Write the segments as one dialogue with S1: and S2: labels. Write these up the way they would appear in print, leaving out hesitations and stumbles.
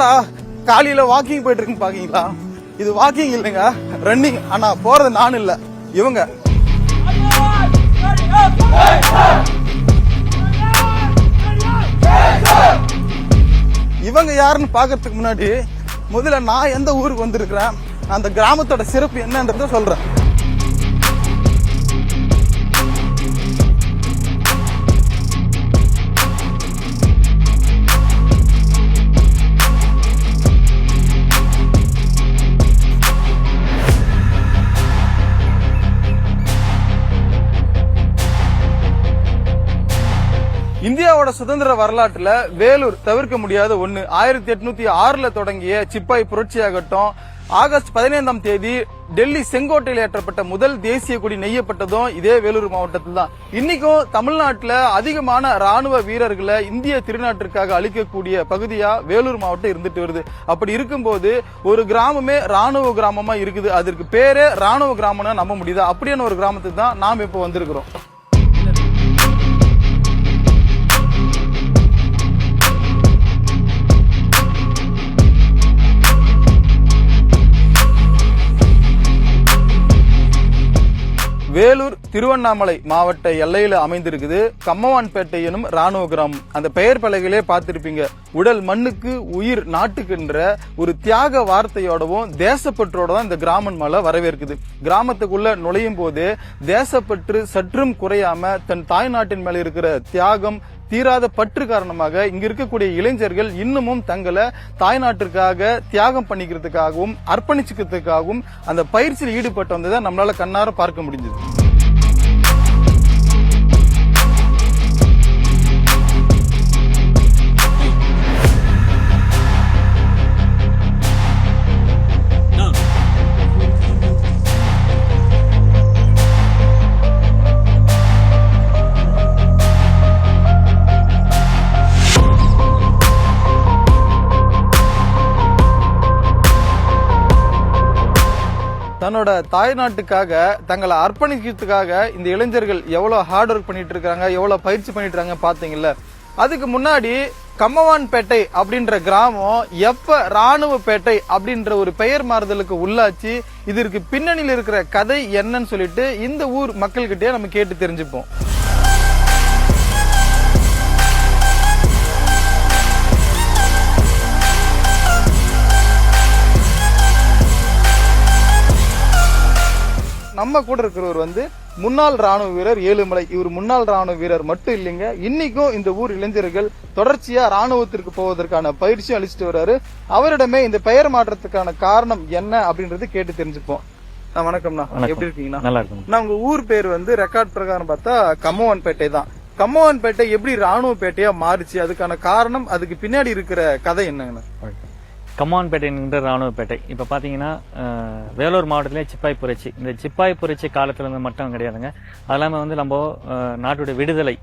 S1: என்னடா காலையில வாக்கிங் போயிட்டு இருக்குன்னு பாக்கீங்களா? இது வாக்கிங் இல்லைங்க, ரன்னிங். ஆனா போறது நான் இல்ல, இவங்க. இவங்க யாருன்னு பாக்குறதுக்கு முன்னாடி முதல்ல நான் எந்த ஊருக்கு வந்திருக்கிறேன், அந்த கிராமத்தோட சிறப்பு என்னன்றத சொல்றேன். இந்தியாவோட சுதந்திர வரலாற்றுல வேலூர் தவிர்க்க முடியாத ஒண்ணு. 1806 தொடங்கிய சிப்பாய் புரட்சியாகட்டும், ஆகஸ்ட் 15ஆம் தேதி டெல்லி செங்கோட்டையில் ஏற்றப்பட்ட முதல் தேசிய கொடி நெய்யப்பட்டதும் இதே வேலூர் மாவட்டத்தில் தான். இன்னைக்கும் தமிழ்நாட்டில் அதிகமான ராணுவ வீரர்களை இந்திய திருநாட்டிற்காக அளிக்கக்கூடிய பகுதியா வேலூர் மாவட்டம் இருந்துட்டு வருது. அப்படி இருக்கும்போது ஒரு கிராமமே ராணுவ கிராமமா இருக்குது. அதற்கு பேரே ராணுவ கிராமம்னு நம்ப முடியுதா? அப்படியான ஒரு கிராமத்துக்கு தான் நாம் இப்ப வந்திருக்கிறோம். வேலூர் திருவண்ணாமலை மாவட்ட எல்லையில அமைந்திருக்குது கம்மவான்பேட்டை எனும் ராணுவ கிராமம். அந்த பெயர் பலகையிலே பார்த்திருப்பீங்க. உடல் மண்ணுக்கு உயிர் நாட்டுக்குன்ற ஒரு தியாக வார்த்தையோடவும் தேசப்பற்றோட தான் இந்த கிராமம் மேல வரவேற்குது. கிராமத்துக்குள்ள நுழையும் போது தேசப்பற்று சற்றும் குறையாம தன் தாய் நாட்டின் மேல இருக்கிற தியாகம் தீராத பற்று காரணமாக இங்க இருக்கக்கூடிய இளைஞர்கள் இன்னமும் தங்களை தாய்நாட்டிற்காக தியாகம் பண்ணிக்கிறதுக்காகவும் அர்ப்பணிச்சுக்கிறதுக்காகவும் அந்த பயிற்சியில் ஈடுபட்டு வந்ததை நம்மளால கண்ணார பார்க்க முடிஞ்சது. தன்னோட தாய்நாட்டுக்காக தங்களை அர்ப்பணிக்கிறதுக்காக இந்த இளைஞர்கள் எவ்வளவு ஹார்ட் ஒர்க் பண்ணிட்டு இருக்காங்க, எவ்வளவு பயிற்சி பண்ணிட்டு இருக்காங்க பாத்தீங்கல்ல. அதுக்கு முன்னாடி கம்மவான்பேட்டை அப்படின்ற கிராமம் எப்ப ராணுவப்பேட்டை அப்படின்ற ஒரு பெயர் மாறுதலுக்கு உள்ளாச்சு, இதற்கு பின்னணியில் இருக்கிற கதை என்னன்னு சொல்லிட்டு இந்த ஊர் மக்கள்கிட்டயே நம்ம கேட்டு தெரிஞ்சுப்போம். நம்ம கூட இருக்கிறவர் முன்னாள் ராணுவ வீரர் ஏழுமலை. இவர் முன்னாள் ராணுவ வீரர் மட்டும் இல்லைங்க, இன்னைக்கும் இந்த ஊர் இளைஞர்கள் தொடர்ச்சியா ராணுவத்திற்கு போவதற்கான பயிற்சி அளிச்சுட்டு வர்றாரு. அவரிடமே இந்த பெயர் மாற்றத்துக்கான காரணம் என்ன அப்படின்றது கேட்டு தெரிஞ்சுப்போம். வணக்கம்ண்ணா, எப்படி இருக்கீங்கன்னா?
S2: நல்லா இருக்கும்.
S1: நான் உங்க ஊர் பேர் ரெக்கார்ட் பிரகாரம் பார்த்தா கம்மவான்பேட்டை தான். கம்மவான்பேட்டை எப்படி ராணுவ பேட்டையா மாறுச்சு, அதுக்கான காரணம், அதுக்கு பின்னாடி இருக்கிற கதை என்னங்கண்ணா?
S2: கம்மவான்பேட்டை என்கின்ற ராணுவப்பேட்டை இப்ப பாத்தீங்கன்னா வேலூர் மாவட்டத்திலே சிப்பாய் புரட்சி, இந்த சிப்பாய் புரட்சி காலத்துல இருந்து மட்டும் கிடையாதுங்க. அது இல்லாம நம்ம நாட்டுடைய விடுதலை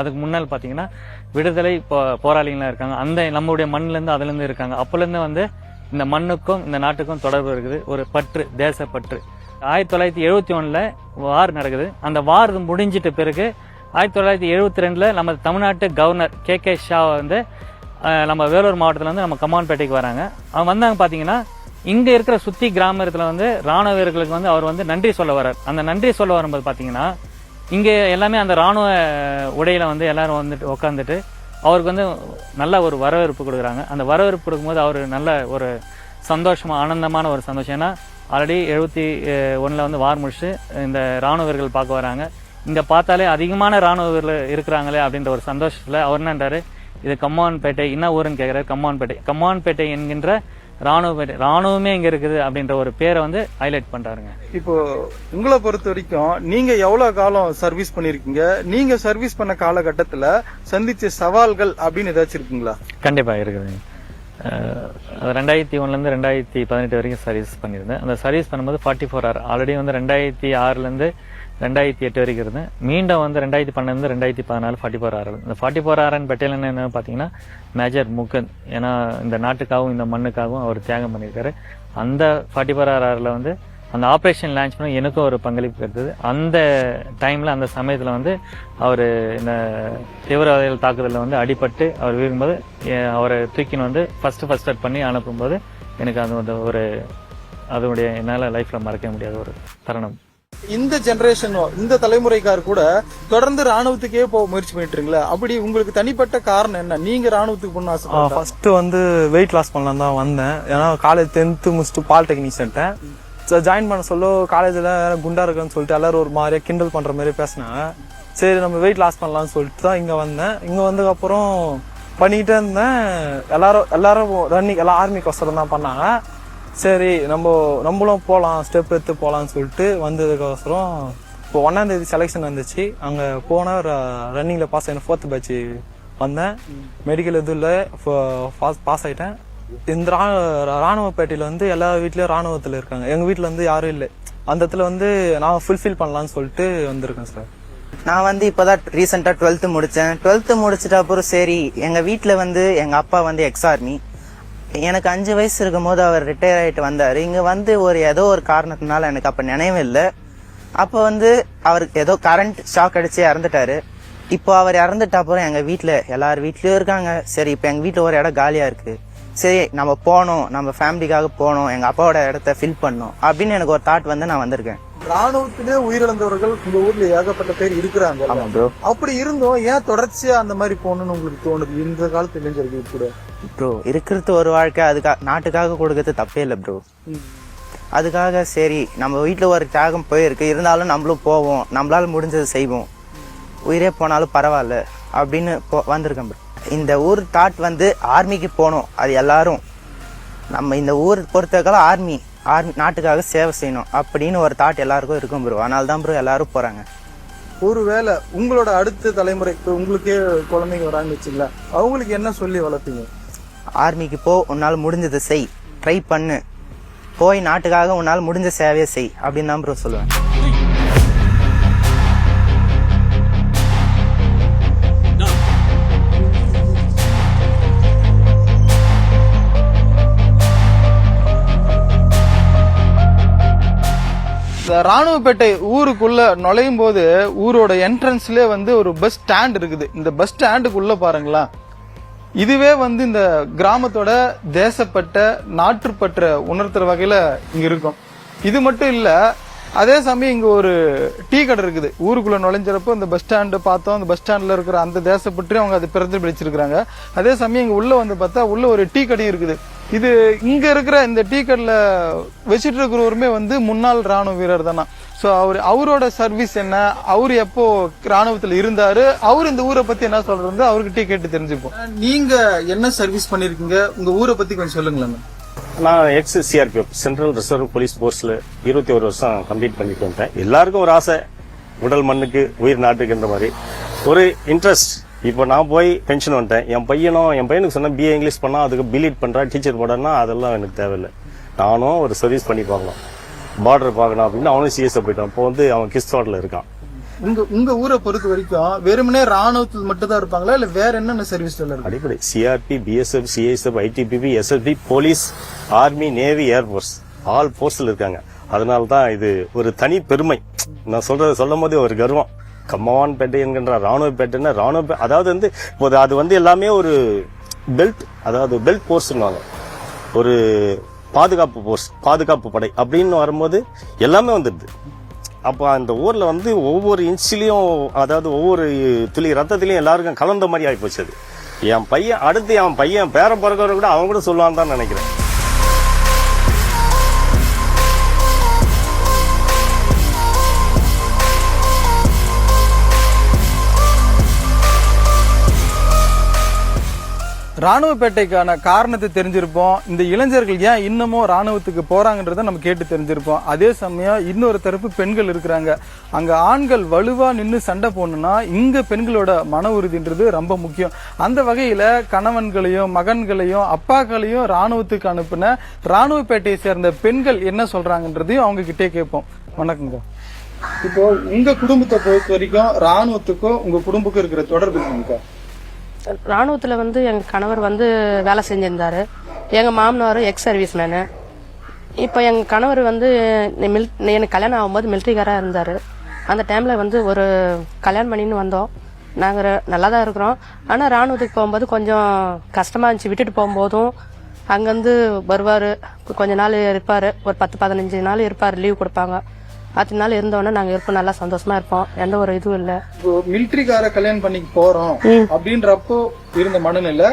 S2: அதுக்கு முன்னால் பாத்தீங்கன்னா விடுதலை போராளிகள்லாம் இருக்காங்க. அந்த நம்முடைய மண்ணுல இருந்து அதுல இருந்து இருக்காங்க. அப்பல இருந்து இந்த மண்ணுக்கும் இந்த நாட்டுக்கும் தொடர்பு இருக்குது. ஒரு பற்று, தேசப்பற்று. 1971 வார் நடக்குது. அந்த வார் முடிஞ்சிட்ட பிறகு 1972 நம்ம தமிழ்நாட்டு கவர்னர் கே ஷா நம்ம வேலூர் மாவட்டத்தில் நம்ம கம்மவான்பேட்டைக்கு வராங்க. அவங்க வந்தாங்க பாத்தீங்கன்னா இங்க இருக்கிற சுத்தி கிராமத்துல ராணுவ வீரர்களுக்கு அவர் நன்றி சொல்ல வர்றார். அந்த நன்றி சொல்ல வரும்போது பாத்தீங்கன்னா இங்க எல்லாமே அந்த ராணுவ உடையில எல்லாரும் உட்காந்துட்டு அவருக்கு நல்ல ஒரு வரவேற்பு கொடுக்குறாங்க. அந்த வரவேற்பு கொடுக்கும்போது அவர் நல்ல ஒரு சந்தோஷமா ஆனந்தமான ஒரு சந்தோஷம். ஏன்னா ஆல்ரெடி 71 வார் முடிச்சு இந்த ராணுவ வீரர்கள் பார்க்க வராங்க. இங்க பார்த்தாலே அதிகமான ராணுவ வீரர்கள் இருக்கிறாங்களே அப்படின்ற ஒரு சந்தோஷத்துல அவர் என்னன்றாரு, இது கம்மவான்பேட்டை என்ன ஊருன்னு கேட்கிறாரு. கம்மவான்பேட்டை என்கின்ற ராணுவப்பேட்டை, ராணுவமே இங்க இருக்குது அப்படின்ற ஒரு பேரை ஹைலைட் பண்றாருங்க.
S1: இப்போ உங்களை பொறுத்த வரைக்கும் நீங்க எவ்வளவு காலம் சர்வீஸ் பண்ணிருக்கீங்க, நீங்க சர்வீஸ் பண்ண காலகட்டத்துல சந்திச்ச சவால்கள் அப்படின்னு ஏதாச்சும் இருக்குங்களா?
S2: கண்டிப்பா இருக்குதுங்க. 2001 2018 வரைக்கும் சர்வீஸ் பண்ணியிருந்தேன். அந்த சர்வீஸ் பண்ணும்போது 44 hour ஆல்ரெடி 2006 2008 வரைக்கும் இருந்தேன். மீண்டும் 2012 2014 44 hour. இந்த 44 hour பட்டியல் என்ன பாத்தீங்கன்னா மேஜர் முகுந்த், ஏன்னா இந்த நாட்டுக்காகவும் இந்த மண்ணுக்காகவும் அவர் தியாகம் பண்ணியிருக்காரு. அந்த 44 hourல அந்த ஆப்ரேஷன் லான்ச் பண்ண எனக்கும் ஒரு பங்களிப்பு இருந்தது. அந்த டைமில் அந்த சமயத்தில் வந்து அவர் இந்த தீவிரவாதிகள் தாக்குதலில் வந்து அடிபட்டு அவர் வீழும்போது அவரை தூக்கின்னு வந்து ஃபர்ஸ்ட் பண்ணி அனுப்பும்போது எனக்கு அது வந்து ஒரு அதனுடைய என்னால் லைஃப்பில் மறக்க முடியாத ஒரு தருணம்.
S1: இந்த ஜெனரேஷனோ இந்த தலைமுறைக்கார் கூட தொடர்ந்து ராணுவத்துக்கே போக முயற்சி பண்ணிட்டு இருக்கீங்களா? அப்படி உங்களுக்கு தனிப்பட்ட காரணம் என்ன? நீங்க ராணுவத்துக்கு போன ஆசை?
S3: ஃபர்ஸ்ட் வந்து வெயிட் லாஸ் பண்ணலாம் தான் வந்தேன். ஏன்னா காலேஜ் 10th முடிச்சுட்டு பாலிடெக்னிக் சென்ட்டேன். ஜாயின் பண்ண சொல்ல காலேஜில் குண்டா இருக்குன்னு சொல்லிட்டு எல்லாரும் ஒரு மாதிரியா கிண்டல் பண்ற மாதிரி பேசினாங்க. சரி நம்ம வெயிட் லாஸ் பண்ணலாம்னு சொல்லிட்டு தான் இங்க வந்தேன். இங்க வந்ததுக்கப்புறம் பண்ணிக்கிட்டே இருந்தேன். எல்லாரும் ரன்னிங் எல்லாம் ஆர்மிக்கோசரம் தான் பண்ணாங்க. சரி நம்மளும் போகலாம், ஸ்டெப் எடுத்து போகலான்னு சொல்லிட்டு வந்ததுக்கோசரம் இப்போ 1ஆம் தேதி செலெக்ஷன் வந்துச்சு. அங்கே போனால் ரன்னிங்கில் பாஸ் ஆகிட்டேன். 4th பேட்ச் வந்தேன். மெடிக்கல் எதுவும் இல்லை, பாஸ் ஆகிட்டேன். இந்த ராணுவப்பேட்டையில் வந்து எல்லா வீட்லேயும் ராணுவத்தில் இருக்காங்க. எங்கள் வீட்டில் வந்து யாரும் இல்லை. அந்த இடத்துல வந்து நான் ஃபுல்ஃபில் பண்ணலான்னு சொல்லிட்டு வந்திருக்கேன் சார்.
S4: நான் வந்து இப்போதான் ரீசெண்டாக 12th முடித்தேன். 12th முடிச்சிட்ட அப்புறம் சரி எங்கள் வீட்டில் வந்து எங்கள் அப்பா வந்து எக்ஸ்-ஆர்மி. எனக்கு 5 வயசு இருக்கும் போது அவர் ரிட்டையர் ஆகிட்டு வந்தார். இங்கே வந்து ஏதோ ஒரு காரணத்தினால எனக்கு அப்போ நினைவு இல்லை. அப்போ வந்து அவருக்கு ஏதோ கரண்ட் ஷாக் அடிச்சு இறந்துட்டாரு. இப்போ அவர் இறந்துட்ட அப்புறம் எங்கள் வீட்டில் எல்லார் வீட்லேயும் இருக்காங்க. சரி இப்போ எங்கள் வீட்டில் ஒரு இடம் காலியாக இருக்குது. சரி நம்ம போகணும், நம்ம ஃபேமிலிக்காக போகணும், எங்கள் அப்பாவோட இடத்த ஃபில் பண்ணணும் அப்படின்னு எனக்கு ஒரு தாட் வந்து நான் வந்திருக்கேன்.
S1: ராணுவத்திலே உயிரிழந்தவர்கள் உங்க ஊர்ல ஏகப்பட்ட பேர் இருக்கிறாங்க. அப்படி இருந்தும் ஏன் தொடர்ச்சியா அந்த மாதிரி போகணும்னு உங்களுக்கு தோணுது இந்த காலத்து இளைஞர்கள் கூட?
S4: ப்ரோ இருக்கிறது ஒரு வாழ்க்கை, அதுக்காக நாட்டுக்காக கொடுக்கறது தப்பே இல்லை ப்ரோ. அதுக்காக சரி நம்ம வீட்டில் ஒரு தியாகம் போயிருக்கு, இருந்தாலும் நம்மளும் போவோம், நம்மளால முடிஞ்சது செய்வோம், உயிரே போனாலும் பரவாயில்ல அப்படின்னு வந்திருக்கேன் ப்ரோ. இந்த ஊர் தாட் வந்து ஆர்மிக்கு போகணும். அது எல்லாரும் நம்ம இந்த ஊர் பொறுத்தக்கால ஆர்மி நாட்டுக்காக சேவை செய்யணும் அப்படின்னு ஒரு தாட் எல்லாருக்கும் இருக்கும் ப்ரோ. அதனால தான் ப்ரோ எல்லாரும் போறாங்க.
S1: ஒருவேளை உங்களோட அடுத்த தலைமுறை உங்களுக்கே குழந்தைங்க வரான்னு வச்சுங்களா, அவங்களுக்கு என்ன சொல்லி வளர்ப்பீங்க?
S4: ஆர்மிக்கு போ, உன்னால் முடிஞ்சதை செய், ட்ரை பண்ணு, போய் நாட்டுக்காக உன்னால் முடிஞ்ச சேவையை செய் அப்படின்னு தான் ப்ரோ சொல்லுவேன்.
S1: ராணுவப்பேட்டை ஊருக்குள்ள நுழையும் போது ஊரோட என்ட்ரன்ஸ்ல வந்து ஒரு பஸ் ஸ்டாண்ட் இருக்குது. இந்த பஸ் ஸ்டாண்டுக்குள்ள பாருங்களா, இதுவே வந்து இந்த கிராமத்தோட தேசப்பட்ட நாட்டுப்பற்ற உணர்த்துற வகையில இங்க இருக்கும். இது மட்டும் இல்ல, அதே சமயம் இங்க ஒரு டீ கடை இருக்குது. ஊருக்குள்ள நுழைஞ்சப்போ இந்த பஸ் ஸ்டாண்டு பார்த்தோம். அந்த பஸ் ஸ்டாண்ட்ல இருக்கிற அந்த தேசப்பற்றி அவங்க அதை பிரதிபலிச்சிருக்காங்க. அதே சமயம் இங்க உள்ள வந்து பார்த்தா உள்ள ஒரு டீ கடையும் இருக்குது. இது இங்க இருக்கிற இந்த டீ கடையில வச்சுட்டு இருக்கிறவருமே வந்து முன்னாள் ராணுவ வீரர் தானா. ஸோ அவரோட சர்வீஸ் என்ன, அவரு எப்போ ராணுவத்தில் இருந்தாரு, அவர் இந்த ஊரை பத்தி என்ன சொல்றது அவர்கிட்ட கேட்டு தெரிஞ்சுப்போம். நீங்க என்ன சர்வீஸ் பண்ணிருக்கீங்க, உங்க ஊரை பத்தி கொஞ்சம் சொல்லுங்களேன்.
S5: நான் ex-CRPF சென்ட்ரல் ரிசர்வ் போலீஸ் போர்ஸ்ல 21 வருஷம் கம்ப்ளீட் பண்ணிட்டு வந்தேன். எல்லாருக்கும் ஒரு ஆசை, உடல் மண்ணுக்கு உயிர் நாட்டுக்குன்ற மாதிரி ஒரு இன்ட்ரெஸ்ட். இப்போ நான் போய் பென்ஷன் வந்துட்டேன். என் பையனுக்கு சொன்ன BA இங்கிலீஷ் பண்ணா அதுக்கு பிலீட் பண்றா, டீச்சர் போடனா அதெல்லாம் எனக்கு தேவையில்லை. நானும் ஒரு சர்வீஸ் பண்ணி பார்க்கலாம், பார்டர் பார்க்கணும் அப்படின்னு அவனும் சிஎஸ்எஃப் போயிட்டான். இப்போ வந்து அவன் கிறிஸ்தோட்டில் இருக்கான்.
S1: உங்க ஊரை பொறுத்த வரைக்கும் வெறுமனே ராணுவத்தில் மட்டும் தான் இருப்பாங்களா, இல்ல வேற என்னென்ன சர்வீஸ்ல இருக்கு?
S5: அடிப்படை CRP, BSF, CISF, ITBP, SSB, police, army, navy, air force all போர்ஸ்ல இருக்காங்க. அதனால தான் இது ஒரு தனி பெருமை. நான் சொல்லும் போது ஒரு கர்வம். கம்மவான் பேட்டை என்கின்ற ராணுவ பேட்டைன்னா அதாவது வந்து அது வந்து எல்லாமே ஒரு பெல்ட், அதாவது பெல்ட் போர்ஸ்னுவாங்க, ஒரு பாதுகாப்பு போர்ஸ், பாதுகாப்பு படை அப்படின்னு வரும்போது எல்லாமே வந்துடுது. அப்போ அந்த ஊர்ல வந்து ஒவ்வொரு இன்ச்சிலையும், அதாவது ஒவ்வொரு துளி ரத்தத்திலையும் எல்லாருக்கும் கலந்த மாதிரி ஆகி போச்சு. அது என் பையன் அடுத்து என் பையன் பேர பிறகு கூட அவங்க கூட சொல்லுவான்னு தான் நினைக்கிறேன்.
S1: ராணுவப்பேட்டைக்கான காரணத்தை தெரிஞ்சிருப்போம். இந்த இளைஞர்கள் ஏன் இன்னமும் ராணுவத்துக்கு போறாங்கன்றத நம்ம கேட்டு தெரிஞ்சிருப்போம். அதே சமயம் இன்னொரு தரப்பு பெண்கள் இருக்கிறாங்க. அங்க ஆண்கள் வலுவா நின்று சண்டை போடணும்னா இங்க பெண்களோட மன உறுதின்றது ரொம்ப முக்கியம். அந்த வகையில கணவன்களையும் மகன்களையும் அப்பாக்களையும் ராணுவத்துக்கு அனுப்பின ராணுவப்பேட்டையை சேர்ந்த பெண்கள் என்ன சொல்றாங்கன்றதையும் அவங்க கிட்டே கேட்போம். வணக்கங்க. இப்போ உங்க குடும்பத்தை பொறுத்த வரைக்கும் ராணுவத்துக்கும் உங்க குடும்பத்துக்கும் இருக்கிற தொடர்பு என்னங்க?
S6: ராணுவத்தில் வந்து எங்கள் கணவர் வந்து வேலை செஞ்சிருந்தாரு. எங்கள் மாமனாரும் எக்ஸ் சர்வீஸ் மேனு. இப்போ எங்க கணவர் வந்து எனக்கு கல்யாணம் ஆகும்போது மிலிட்ரிக்காராக இருந்தார். அந்த டைமில் வந்து ஒரு கல்யாணம் பண்ணின்னு வந்தோம். நாங்கள் நல்லா தான் இருக்கிறோம். ஆனால் ராணுவத்துக்கு போகும்போது கொஞ்சம் கஷ்டமாக இருந்துச்சு. விட்டுட்டு போகும்போதும் அங்கேருந்து வருவார், கொஞ்ச நாள் இருப்பார், ஒரு 10-15 நாள் இருப்பார், லீவ் கொடுப்பாங்க. 10 நாள் இருந்தோன்னே நாங்கள் இருப்போம், நல்லா சந்தோஷமா இருப்போம், எந்த ஒரு இதுவும் இல்லை.
S1: இப்போ மிலிட்ரிக்கார கல்யாணம் பண்ணி போறோம் அப்படின்றப்போ இருந்த மனநிலை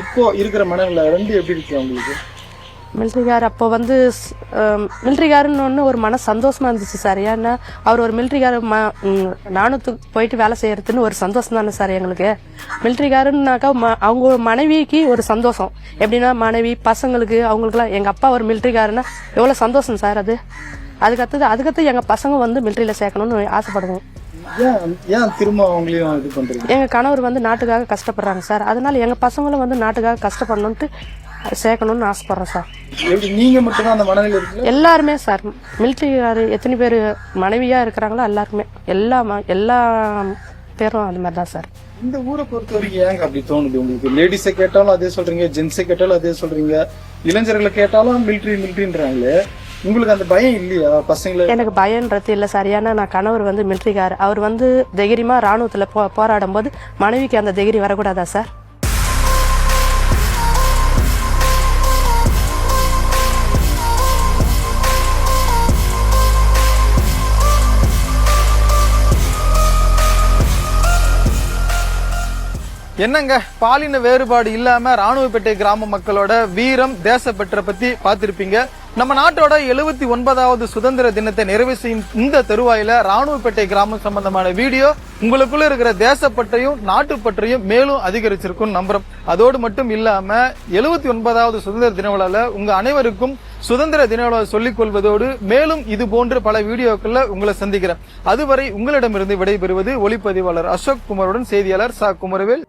S1: இப்போ இருக்கிற மனநிலை ரெண்டு எப்படி இருக்கு உங்களுக்கு?
S6: மிலிட்ரிக்கார் அப்போ வந்து மிலிட்ரிக்காருன்னு ஒரு மன சந்தோஷமா இருந்துச்சு சார். ஏன்னா அவர் ஒரு மிலிட்ரிக்கார ராணுவத்துக்கு போயிட்டு வேலை செய்யறதுன்னு ஒரு சந்தோஷம் தானே சார் எங்களுக்கு. மிலிட்ரிக்காருன்னாக்கா அவங்க மனைவிக்கு ஒரு சந்தோஷம். எப்படின்னா மனைவி பசங்களுக்கு அவங்களுக்குலாம் எங்க அப்பா ஒரு மிலிட்ரிக்காருன்னா எவ்வளவு சந்தோஷம் சார் அது. அதுக்கடுத்து எங்க பசங்க வந்து மிலிட்ரியில சேர்க்கணும்னு ஆசைப்படுவோம்.
S1: ஏன் திரும்ப அவங்களையும் இது பண்றீங்க?
S6: எங்க கணவர் வந்து நாட்டுக்காக கஷ்டப்படுறாங்க சார். அதனால எங்க பசங்களும் வந்து நாட்டுக்காக கஷ்டப்படணும்ட்டு சேர்க்கணும்னு ஆசைப்படுறோம் சார்.
S1: நீங்க மட்டும் அந்த மனநிலை இருக்கு?
S6: எல்லாருமே சார், மிலிட்ரிக்காரு எத்தனை பேர் மனைவியா இருக்கிறாங்களோ எல்லாருக்குமே எல்லா பேரும் அது மாதிரி தான் சார்.
S1: இந்த ஊரை பொறுத்த வரைக்கும் ஏங்க அப்படி தோணுது உங்களுக்கு? லேடிஸை கேட்டாலும் அதே சொல்றீங்க, ஜென்ஸை கேட்டாலும் அதே சொல்றீங்க, இளைஞர்களை கேட்டாலும் மிலிட்ரின்றாங்களே. உங்களுக்கு அந்த பயம் இல்லையா பசங்களை?
S6: எனக்கு பயம்ன்றது இல்லை சார். ஏன்னா நான் கணவர் வந்து மிலிட்ரிக்காரு. அவர் வந்து தைரியமா ராணுவத்துல போராடும் போது மனைவிக்கு அந்த தைரியம் வரக்கூடாதா சார்?
S1: என்னங்க, பாலின வேறுபாடு இல்லாம ராணுவப்பேட்டை கிராம மக்களோட வீரம் தேசப்பற்ற பத்தி பார்த்திருப்பீங்க. நம்ம நாட்டோட 79வது சுதந்திர தினத்தை நிறைவு செய்யும் இந்த தருவாயில ராணுவப்பேட்டை கிராமம் சம்பந்தமான வீடியோ உங்களுக்குள்ள இருக்கிற தேசப்பற்றையும் நாட்டுப்பற்றையும் மேலும் அதிகரிச்சிருக்கும் நம்புறோம். அதோடு மட்டும் இல்லாம 79வது சுதந்திர தின விழால உங்க அனைவருக்கும் சுதந்திர தின விழா சொல்லிக் கொள்வதோடு மேலும் இது போன்ற பல வீடியோக்கள்ல உங்களை சந்திக்கிறேன். அதுவரை உங்களிடமிருந்து விடைபெறுவது ஒளிப்பதிவாளர் அசோக் குமாருடன் செய்தியாளர் சா குமரவேல்.